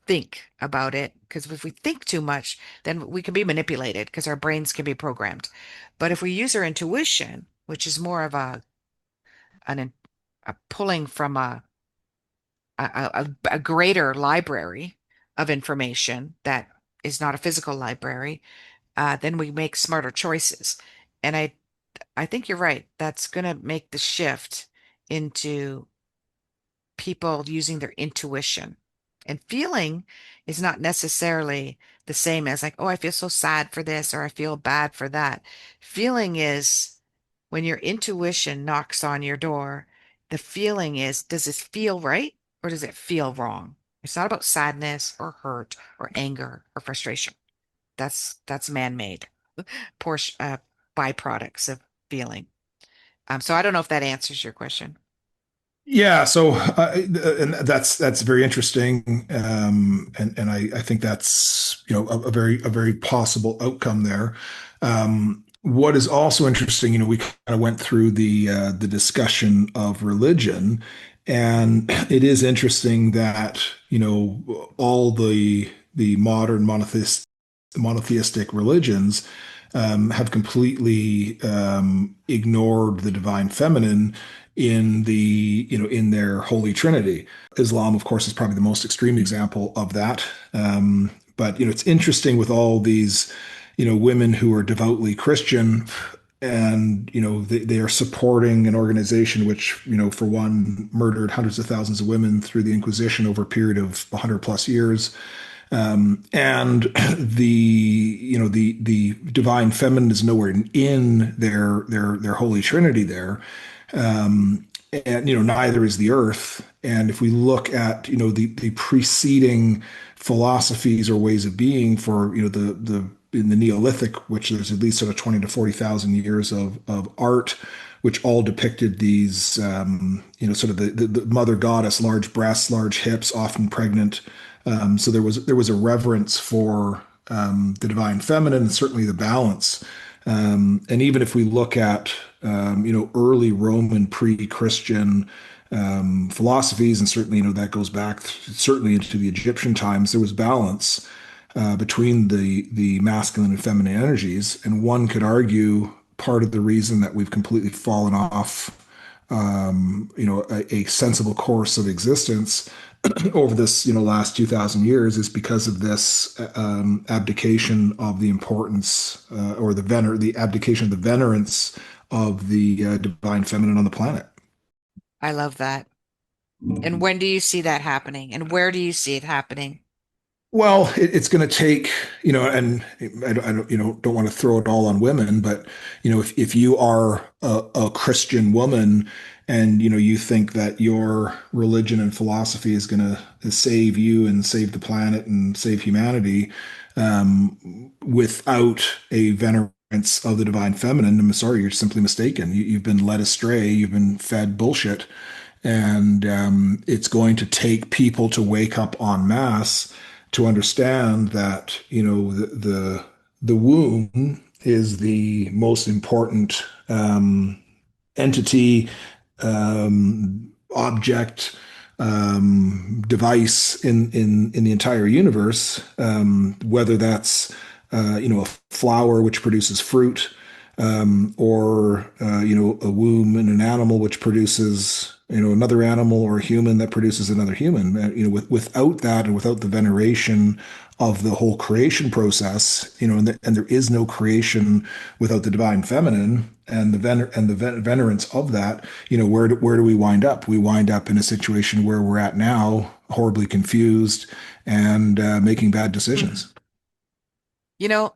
think about it, because if we think too much then we can be manipulated because our brains can be programmed. But if we use our intuition, which is more of an a pulling from a greater library of information that is not a physical library, then we make smarter choices. And I think you're right. That's going to make the shift into people using their intuition. And feeling is not necessarily the same as like, oh, I feel so sad for this or I feel bad for that. Feeling is when your intuition knocks on your door, the feeling is, does this feel right or does it feel wrong? It's not about sadness or hurt or anger or frustration. That's man-made, Porsche byproducts of feeling. So I don't know if that answers your question. Yeah, so and that's very interesting, and I think that's a very possible outcome there. What is also interesting, we kind of went through the discussion of religion, and it is interesting that all the modern monotheistic religions have completely ignored the divine feminine in in their Holy Trinity. Islam, of course, is probably the most extreme example of that. But it's interesting with all these women who are devoutly Christian, and they are supporting an organization which for one murdered hundreds of thousands of women through the Inquisition over a period of 100 plus years. And the divine feminine is nowhere in their Holy Trinity there. And neither is the earth. And if we look at the preceding philosophies or ways of being for the in the Neolithic, which there's at least sort of 20 to 40,000 years of art, which all depicted these sort of the mother goddess, large breasts, large hips, often pregnant. So there was a reverence for the divine feminine and certainly the balance. And even if we look at early Roman pre-Christian philosophies, and certainly that goes back certainly into the Egyptian times, there was balance between the masculine and feminine energies. And one could argue part of the reason that we've completely fallen off a sensible course of existence over this last 2,000 years is because of this abdication of the importance or the abdication of the venerance of the divine feminine on the planet. I love that. And when do you see that happening? And where do you see it happening? Well, it's going to take, and I don't, don't want to throw it all on women, but if you are a Christian woman and you think that your religion and philosophy is going to save you and save the planet and save humanity, without a venerance of the divine feminine, I'm sorry, you're simply mistaken. You've been led astray. You've been fed bullshit, and it's going to take people to wake up en masse to understand that the womb is the most important entity, object, device in the entire universe. Whether that's a flower which produces fruit, or a womb in an animal which produces another animal or a human that produces another human. Without that and without the veneration of the whole creation process, and there is no creation without the divine feminine and the venerance of that. Where do we wind up? We wind up in a situation where we're at now, horribly confused and making bad decisions. You know,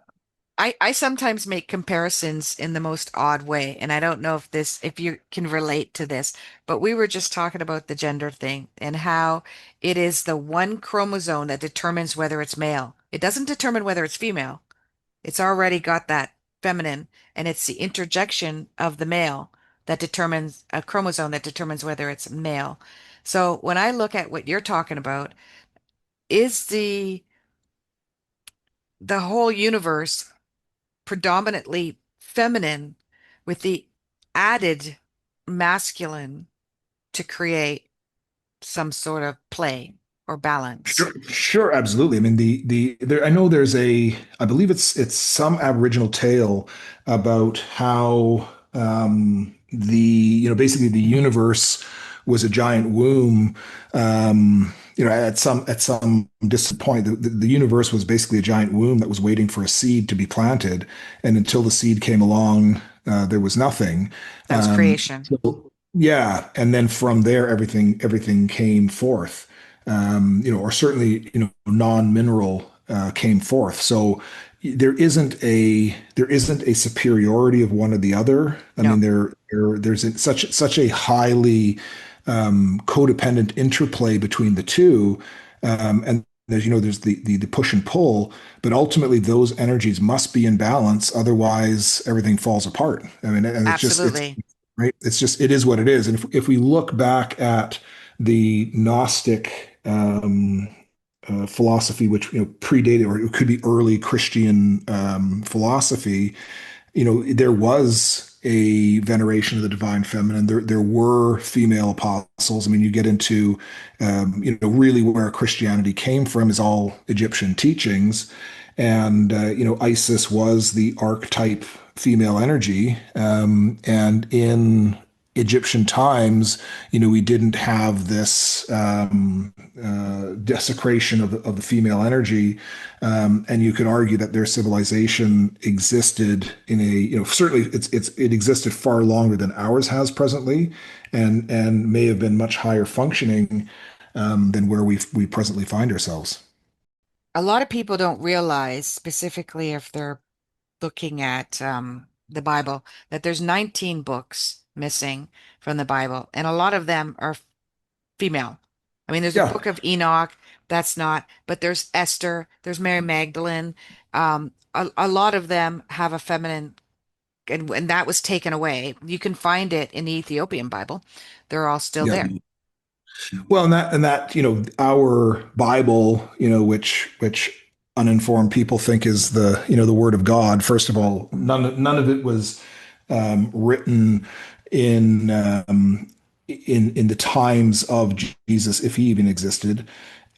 I sometimes make comparisons in the most odd way, and I don't know if you can relate to this, but we were just talking about the gender thing and how it is the one chromosome that determines whether it's male. It doesn't determine whether it's female. It's already got that feminine, and it's the interjection of the male that determines a chromosome that determines whether it's male. So when I look at what you're talking about, is the whole universe predominantly feminine with the added masculine to create some sort of play or balance? Sure, sure, absolutely. I mean, I know there's I believe it's some Aboriginal tale about how basically the universe was a giant womb. At some distant point, the universe was basically a giant womb that was waiting for a seed to be planted, and until the seed came along, there was nothing. That was creation. Yeah, and then from there, everything came forth, or certainly, non-mineral came forth. So there isn't a superiority of one or the other. I mean, No, there's such a highly codependent interplay between the two, and there's the push and pull, but ultimately those energies must be in balance, otherwise everything falls apart. I mean, and it's absolutely. right. It is what it is. And if we look back at the Gnostic philosophy, which predated, or it could be early Christian philosophy, there was a veneration of the divine feminine. There were female apostles. I mean, you get into, really where Christianity came from is all Egyptian teachings. And, Isis was the archetype female energy. And in Egyptian times, we didn't have this desecration of the female energy, and you could argue that their civilization existed in certainly it existed far longer than ours has presently, and may have been much higher functioning than where we presently find ourselves. A lot of people don't realize, specifically if they're looking at the Bible, that there's 19 books missing from the Bible, and a lot of them are female. I mean, there's a Yeah, book of Enoch that's not, but there's Esther, there's Mary Magdalene. A lot of them have a feminine, and that was taken away. You can find it in the Ethiopian Bible. They're all still yeah. there. Well, and that our Bible, which uninformed people think is the Word of God. First of all, none of it was written in in the times of Jesus, if he even existed.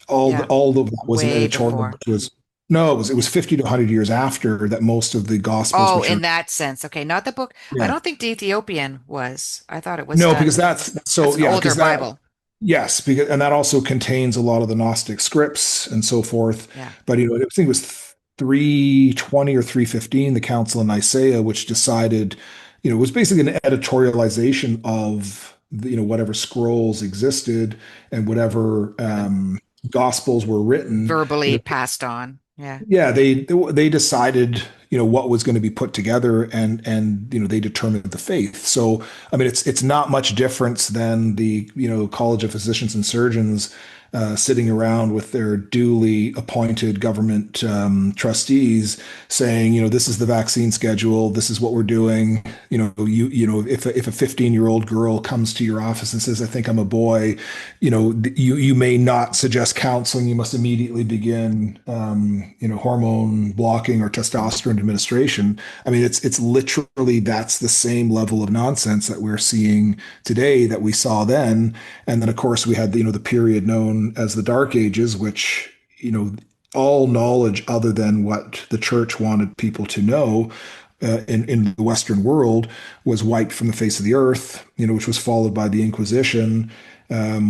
Yeah, All of that was an way editorial, before. which was no, it was 50 to 100 years after that. Most of the Gospels, Oh, which in are that sense. Okay, not the book. I yeah, don't think the Ethiopian was. I thought it was no, because that's an older because that Bible. yes, because and that also contains a lot of the Gnostic scripts and so forth. Yeah. But I think it was 320 or 315, the Council of Nicaea, which decided, it was basically an editorialization of whatever scrolls existed and whatever gospels were written. Verbally passed on. Yeah. Yeah, they decided, what was going to be put together, and they determined the faith. So, I mean, it's not much difference than the College of Physicians and Surgeons sitting around with their duly appointed government trustees saying, this is the vaccine schedule, this is what we're doing. If a 15-year-old girl comes to your office and says, I think I'm a boy, you may not suggest counseling. You must immediately begin, hormone blocking or testosterone administration. I mean, it's literally that's the same level of nonsense that we're seeing today that we saw then. And then, of course, we had the period known as the Dark Ages, which all knowledge other than what the church wanted people to know in the Western world was wiped from the face of the earth, which was followed by the Inquisition,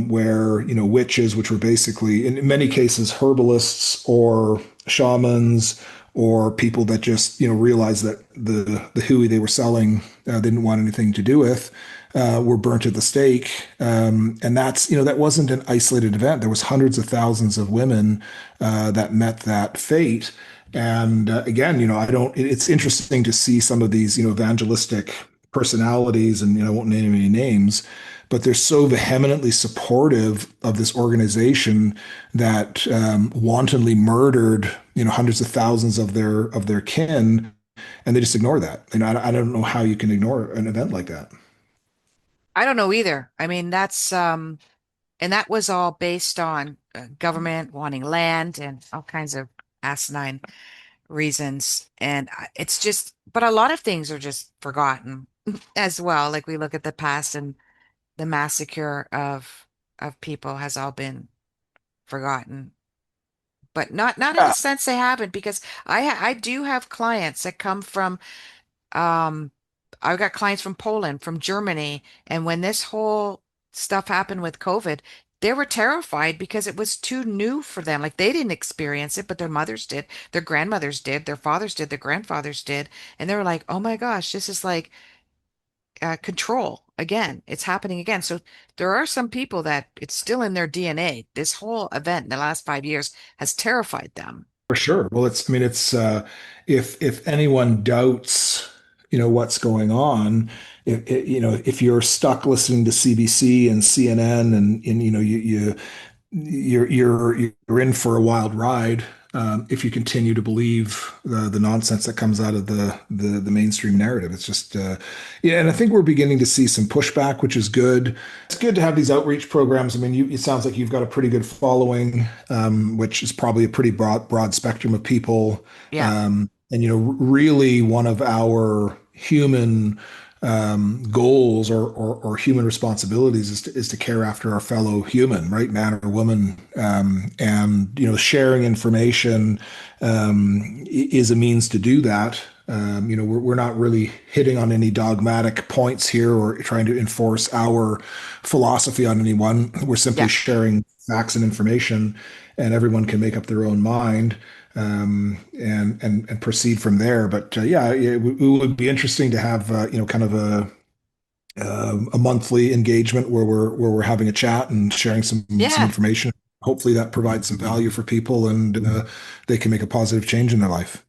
where, witches, which were basically, in many cases, herbalists or shamans or people that just, realized that the hooey they were selling didn't want anything to do with, were burnt at the stake. And that wasn't an isolated event. There was hundreds of thousands of women that met that fate. And again, I don't, it's interesting to see some of these, evangelistic personalities, and, I won't name any names, but they're so vehemently supportive of this organization that wantonly murdered, hundreds of thousands of their kin, and they just ignore that. I don't know how you can ignore an event like that. I don't know either. I mean, and that was all based on government wanting land and all kinds of asinine reasons. And it's just, but a lot of things are just forgotten as well. Like we look at the past and the massacre of people has all been forgotten. But not in a Yeah, sense they haven't, because I do have clients that come from um I've got clients from Poland, from Germany, and when this whole stuff happened with COVID, they were terrified because it was too new for them. Like they didn't experience it, but their mothers did, their grandmothers did, their fathers did, their grandfathers did, and they were like, "Oh my gosh, this is like control again. It's happening again." So there are some people that it's still in their DNA. This whole event in the last 5 years has terrified them. for sure. Well, I mean, it's if anyone doubts, what's going on, if you're stuck listening to CBC and CNN, and you're in for a wild ride, if you continue to believe the nonsense that comes out of the mainstream narrative. It's just yeah, and I think we're beginning to see some pushback, which is good. It's good to have these outreach programs. I mean, it sounds like you've got a pretty good following, which is probably a pretty broad spectrum of people. Yeah. And really one of our human goals, or human responsibilities, is to care after our fellow human, right, man or woman, and sharing information is a means to do that. We're not really hitting on any dogmatic points here or trying to enforce our philosophy on anyone. We're simply Yeah. sharing facts and information, and everyone can make up their own mind, and proceed from there. But yeah, it would be interesting to have kind of a monthly engagement where we're having a chat and sharing some Yeah. information. Hopefully, that provides some value for people, and they can make a positive change in their life.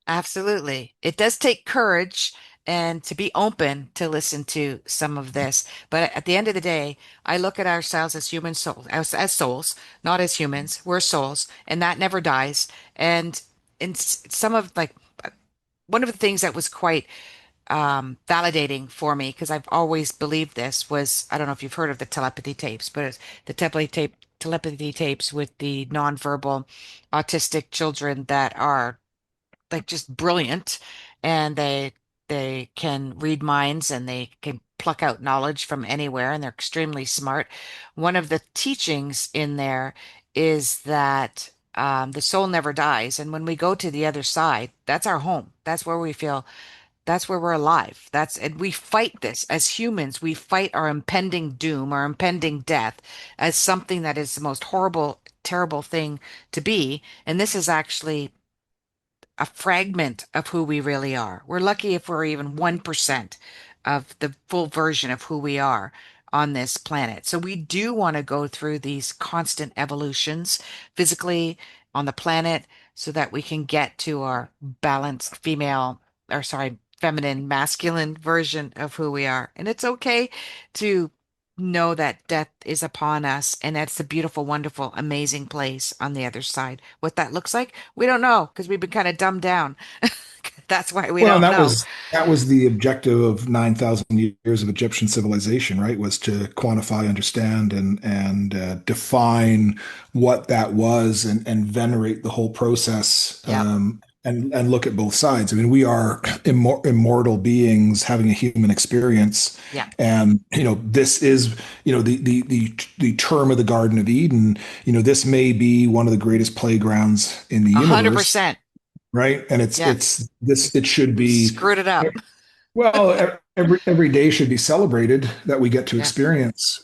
Absolutely. It does take courage and to be open to listen to some of this. But at the end of the day, I look at ourselves as human souls, as souls, not as humans. We're souls, and that never dies. And in some of like one of the things that was quite validating for me, because I've always believed this, was I don't know if you've heard of the telepathy tapes, but it's the telepathy tapes with the nonverbal autistic children that are like just brilliant, and they can read minds and they can pluck out knowledge from anywhere, and they're extremely smart. One of the teachings in there is that the soul never dies, and when we go to the other side, that's our home. That's where we feel, that's where we're alive. That's, and we fight this as humans. We fight our impending doom, our impending death, as something that is the most horrible, terrible thing to be. And this is actually a fragment of who we really are. We're lucky if we're even 1% of the full version of who we are on this planet. So we do want to go through these constant evolutions physically on the planet so that we can get to our balanced female, or sorry, feminine, masculine version of who we are. And it's okay to know that death is upon us, and that's the beautiful, wonderful, amazing place on the other side. What that looks like, we don't know because we've been kind of dumbed down. That's why we Well, and don't that know. was that was the objective of 9,000 years of Egyptian civilization, right? Was to quantify, understand, and define what that was, and venerate the whole process, Yep. and look at both sides. I mean, we are immortal beings having a human experience, Yeah. and this is the term of the Garden of Eden. This may be one of the greatest playgrounds in the A hundred universe. percent. right? And Yeah. it should We be, screwed it up. well, every day should be celebrated that we get to Yeah. experience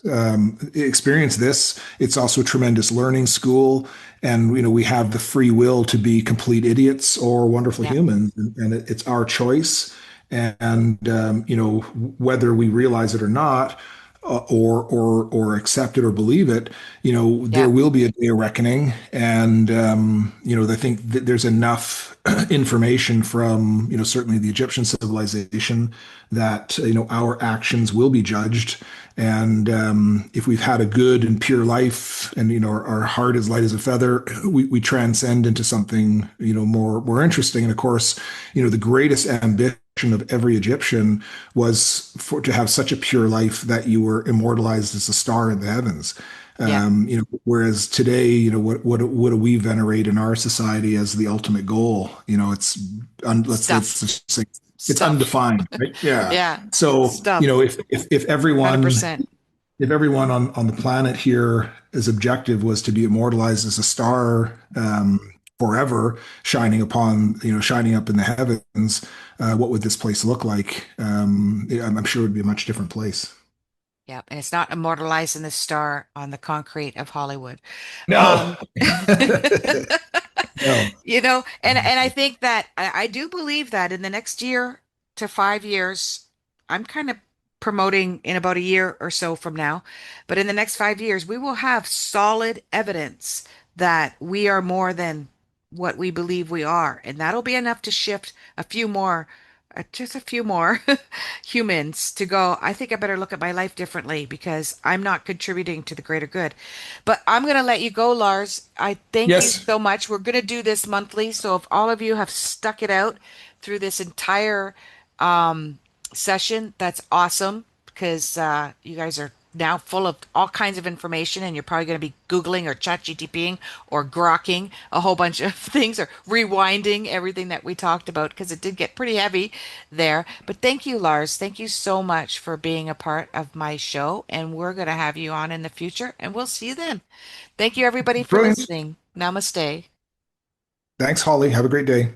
this. It's also a tremendous learning school, and we have the free will to be complete idiots or wonderful Yeah. humans, and it's our choice. And whether we realize it or not, or accept it or believe it, there Yeah. will be a day of reckoning. And I think that there's enough information from certainly the Egyptian civilization that our actions will be judged. And if we've had a good and pure life, and our heart is light as a feather, we transcend into something more interesting. And of course, the greatest ambition of every Egyptian was to have such a pure life that you were immortalized as a star in the heavens. Yeah. Whereas today, what do we venerate in our society as the ultimate goal? Let's Stuff. just say it's Stuff. undefined, right? Yeah. Yeah. So, Stuff. if everyone 100%. on the planet here, his objective was to be immortalized as a star, forever, shining up in the heavens, what would this place look like? I'm sure it would be a much different place. Yeah. And it's not immortalized in the star on the concrete of Hollywood. No. Um, No. and I think that I do believe that in the next year to 5 years, I'm kind of promoting in about a year or so from now, but in the next 5 years, we will have solid evidence that we are more than what we believe we are. And that'll be enough to shift a few more, just a few more humans to go, I think I better look at my life differently because I'm not contributing to the greater good. But I'm going to let you go, Lars. I thank you Yes. so much. We're going to do this monthly. So if all of you have stuck it out through this entire um, session, that's awesome because you guys are now full of all kinds of information and you're probably going to be Googling or chat GTPing or grokking a whole bunch of things or rewinding everything that we talked about because it did get pretty heavy there. But thank you, Lars. Thank you so much for being a part of my show. And we're going to have you on in the future and we'll see you then. Thank you, everybody, for Brilliant. listening. Namaste. Thanks, Holly. Have a great day.